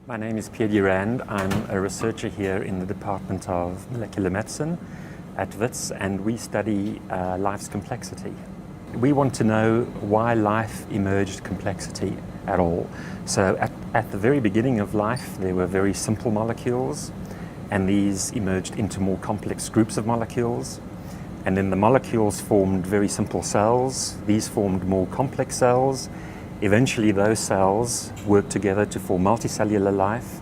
My name is Pierre Durand. I'm a researcher here in the Department of Molecular Medicine at WITS, and we study life's complexity. We want to know why life emerged complexity at all. So at the very beginning of life, there were very simple molecules, and these emerged into more complex groups of molecules. And then the molecules formed very simple cells. These formed more complex cells. Eventually those cells work together to form multicellular life,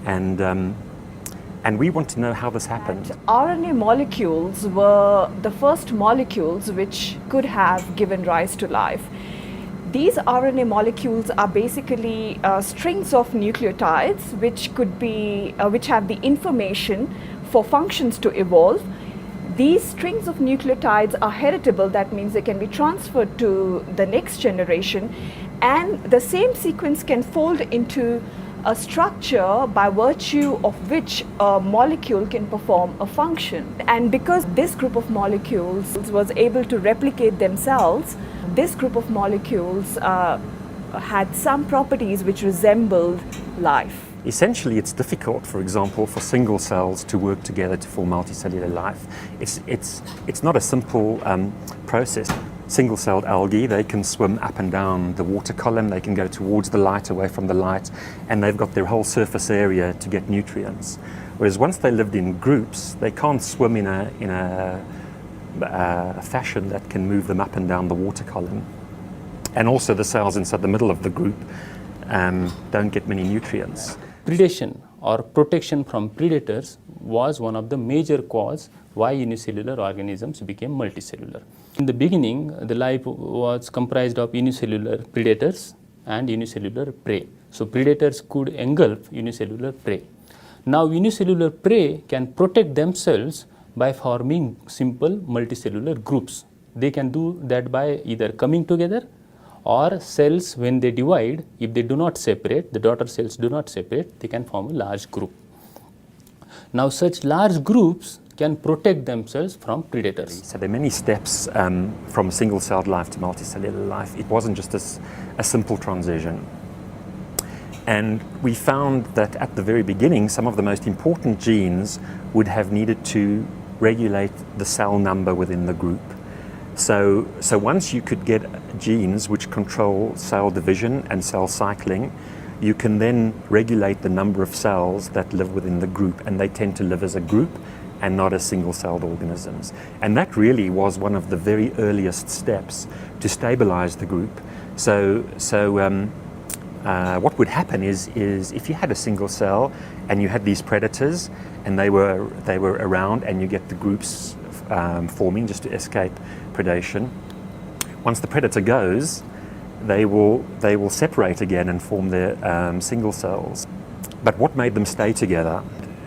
and we want to know how this happened. And RNA molecules were the first molecules which could have given rise to life. These RNA molecules are basically strings of nucleotides which have the information for functions to evolve. These strings of nucleotides are heritable, that means they can be transferred to the next generation, and the same sequence can fold into a structure by virtue of which a molecule can perform a function. And because this group of molecules was able to replicate themselves, this group of molecules had some properties which resembled life. Essentially, it's difficult, for example, for single cells to work together to form multicellular life. It's not a simple process. Single-celled algae, they can swim up and down the water column, they can go towards the light, away from the light, and they've got their whole surface area to get nutrients. Whereas once they lived in groups, they can't swim in a fashion that can move them up and down the water column. And also the cells inside the middle of the group don't get many nutrients. Predation or protection from predators was one of the major causes why unicellular organisms became multicellular. In the beginning, the life was comprised of unicellular predators and unicellular prey. So predators could engulf unicellular prey. Now unicellular prey can protect themselves by forming simple multicellular groups. They can do that by either coming together, or cells, when they divide, if they do not separate, the daughter cells do not separate, they can form a large group. Now such large groups can protect themselves from predators. So there are many steps from single-celled life to multicellular life. It wasn't just a simple transition. And we found that at the very beginning, some of the most important genes would have needed to regulate the cell number within the group. So once you could get genes which control cell division and cell cycling, you can then regulate the number of cells that live within the group, and they tend to live as a group and not as single-celled organisms. And that really was one of the very earliest steps to stabilize the group. What would happen is if you had a single cell and you had these predators and they were around, and you get the groups forming just to escape predation. Once the predator goes, they will separate again and form their single cells. But what made them stay together?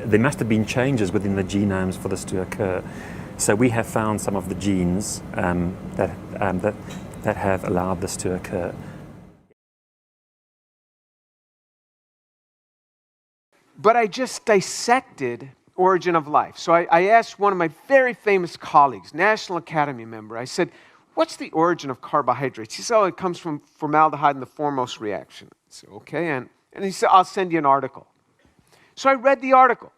There must have been changes within the genomes for this to occur. So we have found some of the genes that have allowed this to occur. But I just dissected Origin of Life. So I asked one of my very famous colleagues, National Academy member, I said, what's the origin of carbohydrates? He said, oh, it comes from formaldehyde in the foremost reaction. I said, okay, and he said, I'll send you an article. So I read the article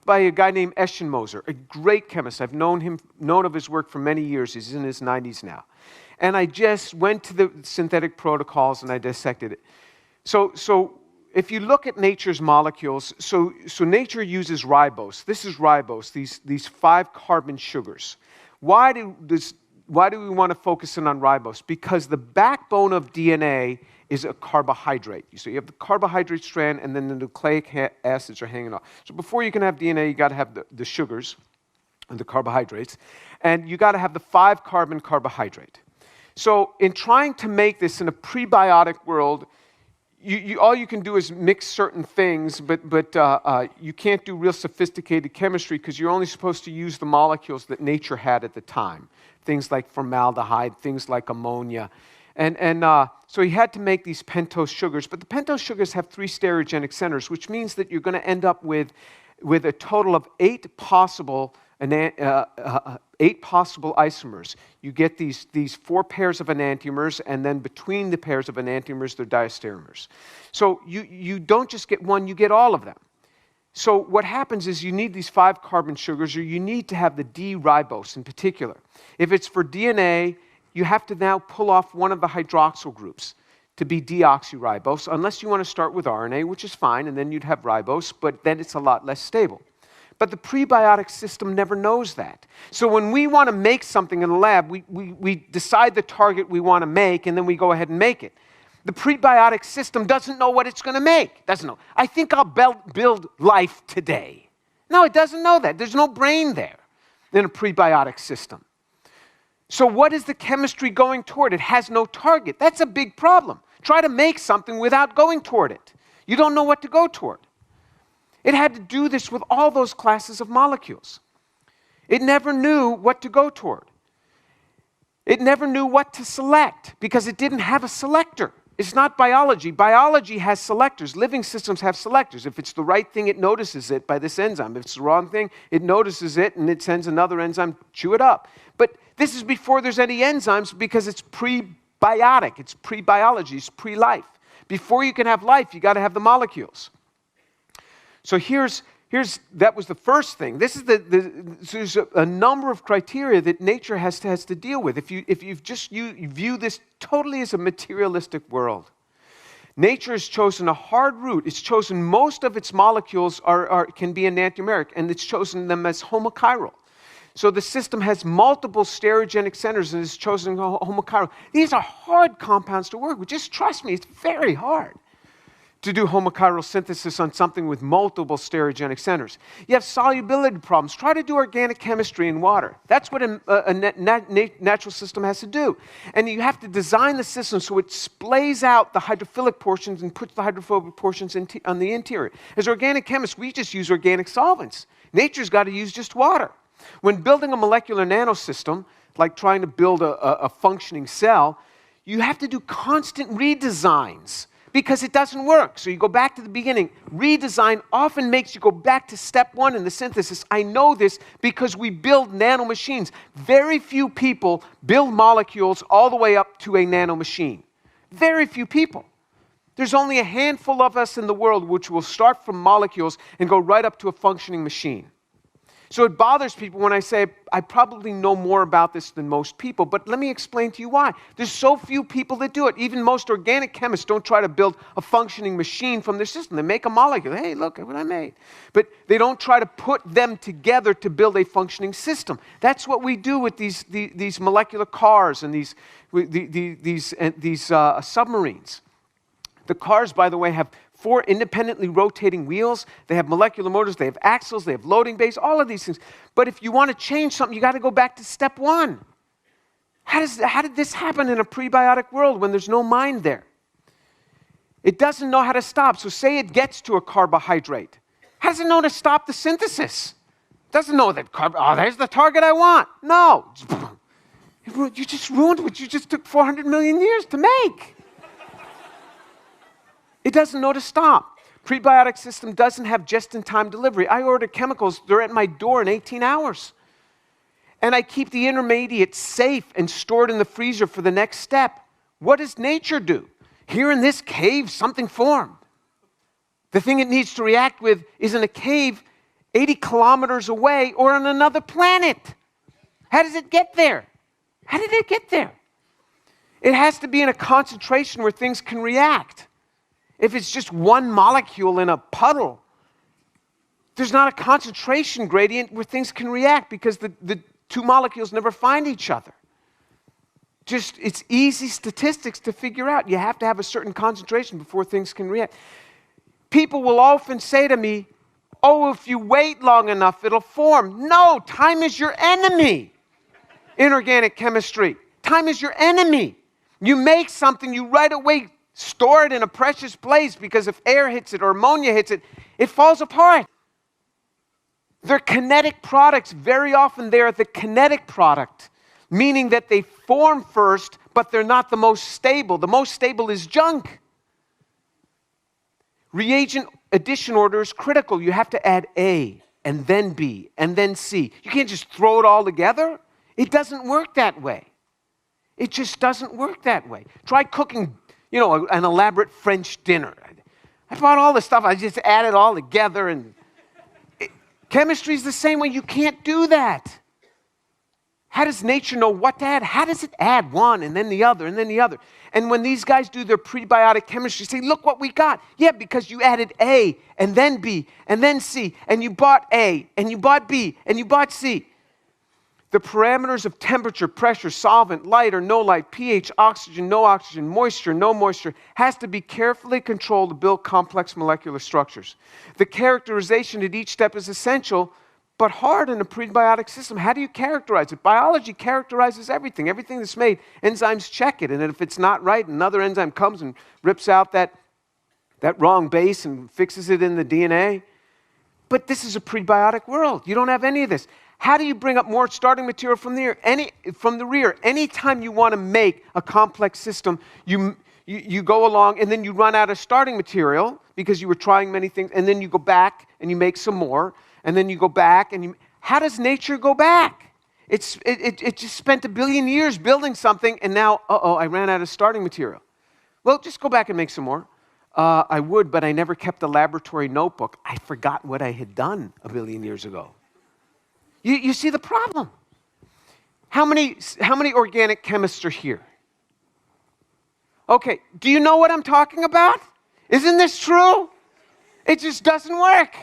by a guy named Eschenmoser, a great chemist. I've known of his work for many years. He's in his 90s now. And I just went to the synthetic protocols and I dissected it. So if you look at nature's molecules, so nature uses ribose. This is ribose, these 5 carbon sugars. Why do we want to focus in on ribose? Because the backbone of DNA is a carbohydrate. So you have the carbohydrate strand, and then the nucleic acids are hanging off. So before you can have DNA, you got to have the sugars and the carbohydrates, and you got to have the 5 carbon carbohydrate. So in trying to make this in a prebiotic world, all you can do is mix certain things, but you can't do real sophisticated chemistry because you're only supposed to use the molecules that nature had at the time. Things like formaldehyde, things like ammonia. And so he had to make these pentose sugars, but the pentose sugars have 3 stereogenic centers, which means that you're going to end up with a total of 8 possible 8 possible isomers. You get these 4 pairs of enantiomers, and then between the pairs of enantiomers, they're diastereomers. So you don't just get one, you get all of them. So what happens is you need these 5 carbon sugars, or you need to have the D-ribose in particular. If it's for DNA, you have to now pull off one of the hydroxyl groups to be deoxyribose, unless you want to start with RNA, which is fine, and then you'd have ribose, but then it's a lot less stable. But the prebiotic system never knows that. So when we want to make something in the lab, we decide the target we want to make, and then we go ahead and make it. The prebiotic system doesn't know what it's going to make. Doesn't know. I think I'll build life today. No, it doesn't know that. There's no brain there in a prebiotic system. So what is the chemistry going toward? It has no target. That's a big problem. Try to make something without going toward it. You don't know what to go toward. It had to do this with all those classes of molecules. It never knew what to go toward. It never knew what to select because it didn't have a selector. It's not biology. Biology has selectors. Living systems have selectors. If it's the right thing, it notices it by this enzyme. If it's the wrong thing, it notices it and it sends another enzyme, chew it up. But this is before there's any enzymes because it's prebiotic. It's pre-biology. It's pre-life. Before you can have life, you got to have the molecules. So that was the first thing. This is there's a number of criteria that nature has to deal with. If you view this totally as a materialistic world, nature has chosen a hard route. It's chosen most of its molecules can be enantiomeric, and it's chosen them as homochiral. So the system has multiple stereogenic centers, and it's chosen homochiral. These are hard compounds to work with. Just trust me, it's very hard to do homochiral synthesis on something with multiple stereogenic centers. You have solubility problems. Try to do organic chemistry in water. That's what a natural system has to do. And you have to design the system so it splays out the hydrophilic portions and puts the hydrophobic portions on the interior. As organic chemists, we just use organic solvents. Nature's got to use just water. When building a molecular nanosystem, like trying to build a functioning cell, you have to do constant redesigns, because it doesn't work. So you go back to the beginning. Redesign often makes you go back to step 1 in the synthesis. I know this because we build nanomachines. Very few people build molecules all the way up to a nanomachine. Very few people. There's only a handful of us in the world which will start from molecules and go right up to a functioning machine. So it bothers people when I say, I probably know more about this than most people, but let me explain to you why. There's so few people that do it. Even most organic chemists don't try to build a functioning machine from their system. They make a molecule. Hey, look at what I made. But they don't try to put them together to build a functioning system. That's what we do with these molecular cars and these submarines. The cars, by the way, have 4 independently rotating wheels. They have molecular motors. They have axles. They have loading bays, all of these things. But if you want to change something, you got to go back to step 1. How did this happen in a prebiotic world when there's no mind there? It doesn't know how to stop. So say it gets to a carbohydrate. How does it know to stop the synthesis? It doesn't know that, there's the target I want. No. You just ruined what you just took 400 million years to make. It doesn't know to stop. Prebiotic system doesn't have just-in-time delivery. I order chemicals, they're at my door in 18 hours. And I keep the intermediates safe and stored in the freezer for the next step. What does nature do? Here in this cave, something formed. The thing it needs to react with is in a cave 80 kilometers away or on another planet. How does it get there? How did it get there? It has to be in a concentration where things can react. If it's just one molecule in a puddle, there's not a concentration gradient where things can react because the 2 molecules never find each other. It's easy statistics to figure out. You have to have a certain concentration before things can react. People will often say to me, oh, if you wait long enough, it'll form. No, time is your enemy in organic chemistry. Time is your enemy. You make something, you right away store it in a precious place because if air hits it or ammonia hits it, it falls apart. They're kinetic products. Very often they're the kinetic product, meaning that they form first, but they're not the most stable. The most stable is junk. Reagent addition order is critical. You have to add A, and then B, and then C. You can't just throw it all together. It doesn't work that way. It just doesn't work that way. Try cooking, an elaborate French dinner. I bought all this stuff. I just add it all together. And chemistry is the same way. You can't do that. How does nature know what to add? How does it add one and then the other and then the other? And when these guys do their prebiotic chemistry, say, look what we got. Yeah, because you added A and then B and then C, and you bought A and you bought B and you bought C. The parameters of temperature, pressure, solvent, light or no light, pH, oxygen, moisture, no moisture, has to be carefully controlled to build complex molecular structures. The characterization at each step is essential, but hard in a prebiotic system. How do you characterize it? Biology characterizes everything. Everything that's made, enzymes check it. And if it's not right, another enzyme comes and rips out that wrong base and fixes it in the DNA. But this is a prebiotic world. You don't have any of this. How do you bring up more starting material from the rear? Anytime you want to make a complex system, you go along and then you run out of starting material because you were trying many things, and then you go back and you make some more, and then you go back and how does nature go back? It just spent 1 billion years building something, and now, I ran out of starting material. Well, just go back and make some more. I would, but I never kept a laboratory notebook. I forgot what I had done 1 billion years ago. You see the problem. How many organic chemists are here? Okay, do you know what I'm talking about? Isn't this true? It just doesn't work.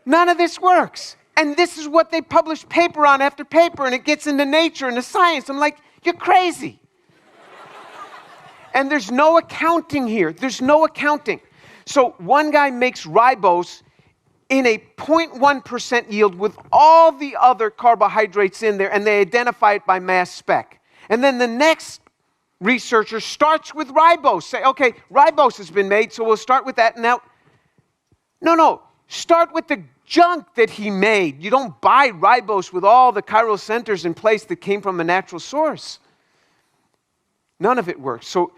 None of this works. And this is what they publish paper on after paper, and it gets into Nature and the Science. I'm like, you're crazy. And there's no accounting here. There's no accounting. So one guy makes ribose in a 0.1% yield with all the other carbohydrates in there, and they identify it by mass spec. And then the next researcher starts with ribose. Say, okay, ribose has been made, so we'll start with that. Now, no, start with the junk that he made. You don't buy ribose with all the chiral centers in place that came from a natural source. None of it works. So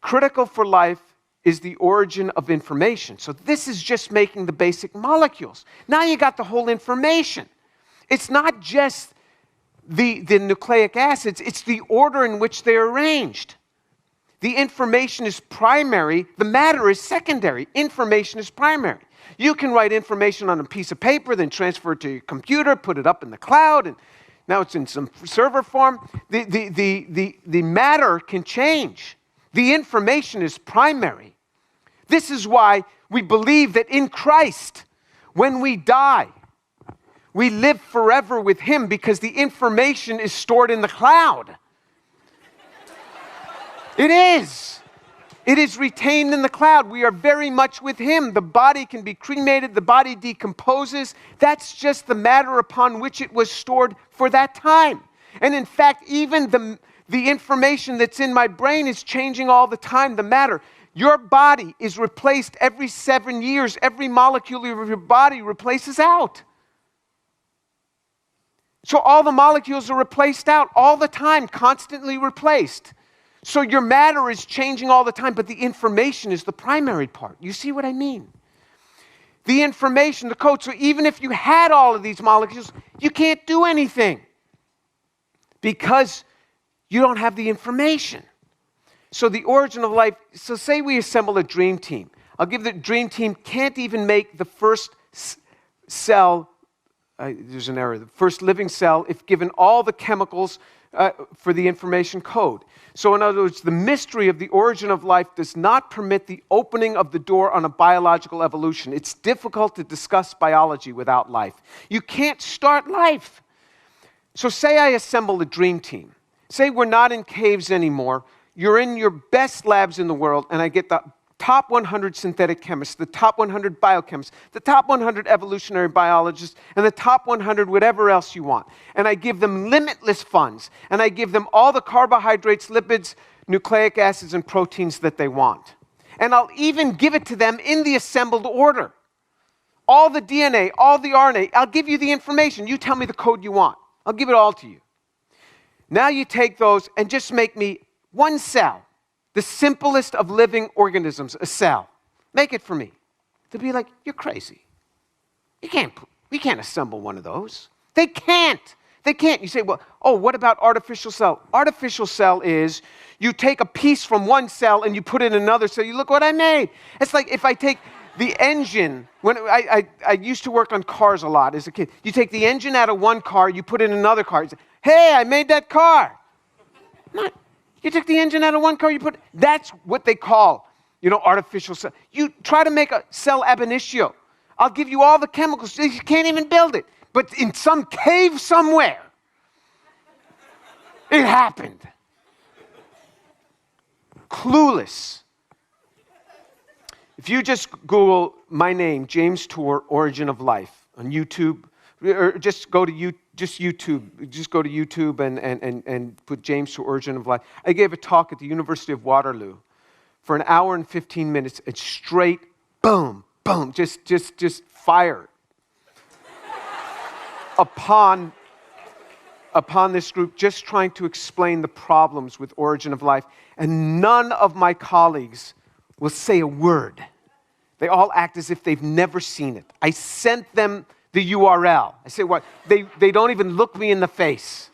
critical for life is the origin of information. So this is just making the basic molecules. Now you got the whole information. It's not just the nucleic acids, it's the order in which they're arranged. The information is primary, the matter is secondary. Information is primary. You can write information on a piece of paper, then transfer it to your computer, put it up in the cloud, and now it's in some server form. The matter can change. The information is primary. This is why we believe that in Christ, when we die, we live forever with Him, because the information is stored in the cloud. It is. It is retained in the cloud. We are very much with Him. The body can be cremated. The body decomposes. That's just the matter upon which it was stored for that time. And in fact, even the information that's in my brain is changing all the time, the matter. Your body is replaced every 7 years. Every molecule of your body replaces out. So all the molecules are replaced out all the time, constantly replaced. So your matter is changing all the time, but the information is the primary part. You see what I mean? The information, the code. So even if you had all of these molecules, you can't do anything because you don't have the information. So the origin of life, so say we assemble a dream team. I'll give the dream team can't even make the first cell, there's an error, the first living cell if given all the chemicals for the information code. So in other words, the mystery of the origin of life does not permit the opening of the door on a biological evolution. It's difficult to discuss biology without life. You can't start life. So say I assemble a dream team. Say we're not in caves anymore. You're in your best labs in the world, and I get the top 100 synthetic chemists, the top 100 biochemists, the top 100 evolutionary biologists, and the top 100 whatever else you want. And I give them limitless funds, and I give them all the carbohydrates, lipids, nucleic acids, and proteins that they want. And I'll even give it to them in the assembled order. All the DNA, all the RNA, I'll give you the information. You tell me the code you want. I'll give it all to you. Now you take those and just make me one cell, the simplest of living organisms, a cell. Make it for me. They'll be like, you're crazy. You can't We can't assemble one of those. They can't. They can't. You say, well, oh, what about artificial cell? Artificial cell is you take a piece from one cell and you put it in another cell. You look what I made. It's like if I take the engine, when I used to work on cars a lot as a kid. You take the engine out of one car, you put it in another car. You say, hey, I made that car. Not, you took the engine out of one car, that's what they call, artificial cell. You try to make a cell ab initio. I'll give you all the chemicals. You can't even build it. But in some cave somewhere, it happened. Clueless. If you just Google my name, James Tour, Origin of Life, on YouTube, or just go to YouTube. Just go to YouTube and put James Tour, Origin of Life. I gave a talk at the University of Waterloo for an hour and 15 minutes. It's straight, boom, boom, just fire upon this group, just trying to explain the problems with Origin of Life. And none of my colleagues will say a word. They all act as if they've never seen it. I sent them the URL. I say, what? They don't even look me in the face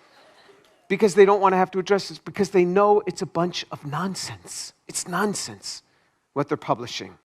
because they don't want to have to address this, because they know it's a bunch of nonsense. It's nonsense what they're publishing.